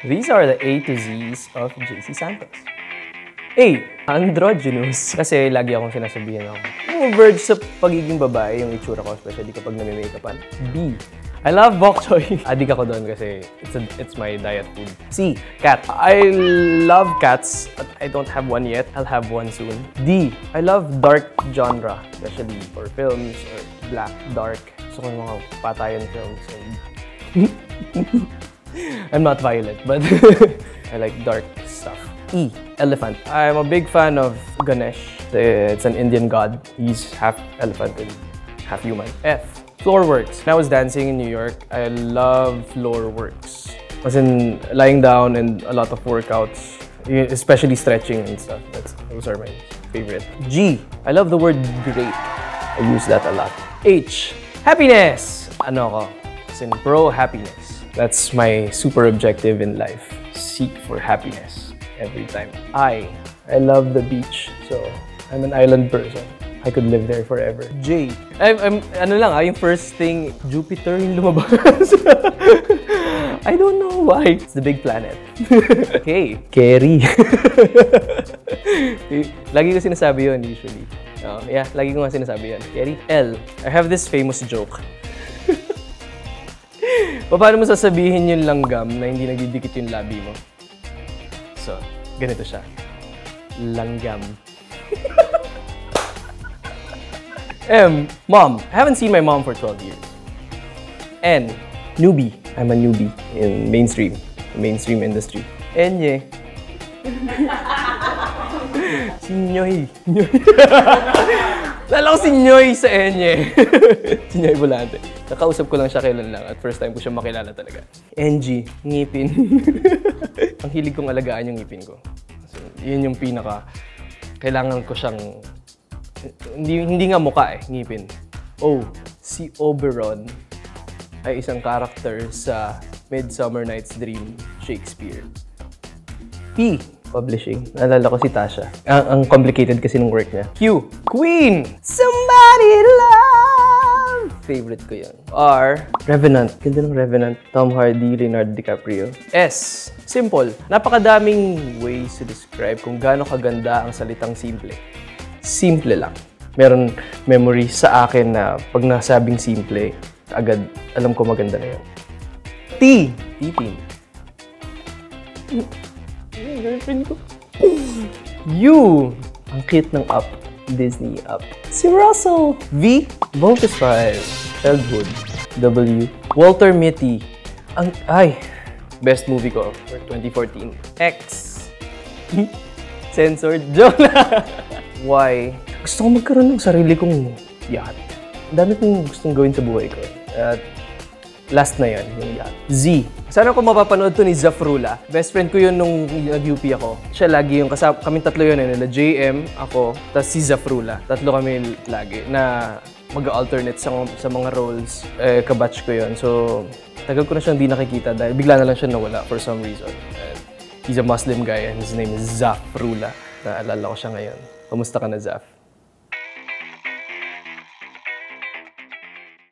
These are the A to Z's of JC Santos. A. Androgynous. Kasi lagi akong sinasabihan ako. Verge sa pagiging babae yung itsura ko, especially kapag nami-makeupan. B. I love bok choy. Adik ako doon kasi it's my diet food. C. Cat. I love cats, but I don't have one yet. I'll have one soon. D. I love dark genre, especially for films or black, dark. Gusto ko yung mga patayan films. I'm not violent, but I like dark stuff. E. Elephant. I'm a big fan of Ganesh. It's an Indian god. He's half elephant and half human. F. Floor works. When I was dancing in New York, I love floor works. As in lying down and a lot of workouts, especially stretching and stuff. Those are my favorite. G. I love the word great. I use that a lot. H. Happiness. Ano ako? As in pro happiness. That's my super objective in life. Seek for happiness every time. I love the beach. So, I'm an island person. I could live there forever. J. Ano lang yung first thing, Jupiter yung lumabas. I don't know why. It's the big planet. K. Kerry. Lagi ko sinasabi yun usually. Yeah, lagi ko nga sinasabi yun. Kerry. L. I have this famous joke. Paano mo sasabihin yung langgam na hindi nagdidikit yung labi mo? So, ganito siya. Langgam. M. Mom. I haven't seen my mom for 12 years. N. Newbie. I'm a newbie in mainstream industry. Enye. Si Nyoy. Lala ko si Nyoy sa Enye. Si Nyoy Volante. Nakausap ko lang siya kailan lang at first time ko siya makilala talaga. NG. Ngipin. Ang hilig kong alagaan yung ngipin ko. So, yun yung pinaka... Kailangan ko siyang... Hindi nga mukha ngipin. O. Si Oberon ay isang karakter sa Midsummer Night's Dream, Shakespeare. P. Publishing. Naalala ko si Tasha. Ang complicated kasi ng work niya. Q. Queen! Somebody to love! Favorite ko yun. R. Revenant. Ganda ng Revenant. Tom Hardy, Leonardo DiCaprio. S. Simple. Napakadaming ways to describe kung gaano kaganda ang salitang simple. Simple lang. Meron memory sa akin na pag nasabing simple, agad alam ko maganda na yun. T. Tipin. Girlfriend ko. U. Ang cute ng Up. Disney Up. Si Russell. V. Bonus 5. Childhood. W. Walter Mitty. Best movie ko for 2014. X. Censored. Jonah. Y. Gusto ko magkaroon ng sarili kong yacht. Ang dami kong gustong gawin sa buhay ko. At last na yun, yung yacht. Z. Sana ko mapapanood to ni Zafrula. Best friend ko yun nung nag-UP ako. Siya lagi yung kasama. Kaming tatlo yun nila JM, ako, tapos si Zafrula. Tatlo kami lagi na mag-alternate sa mga roles. Kabatch ko yun. So, tagal ko na siyang di nakikita dahil bigla na lang siya nawala for some reason. And he's a Muslim guy and his name is Zafrula. Naalala ko siya ngayon. Kamusta ka na, Zaf?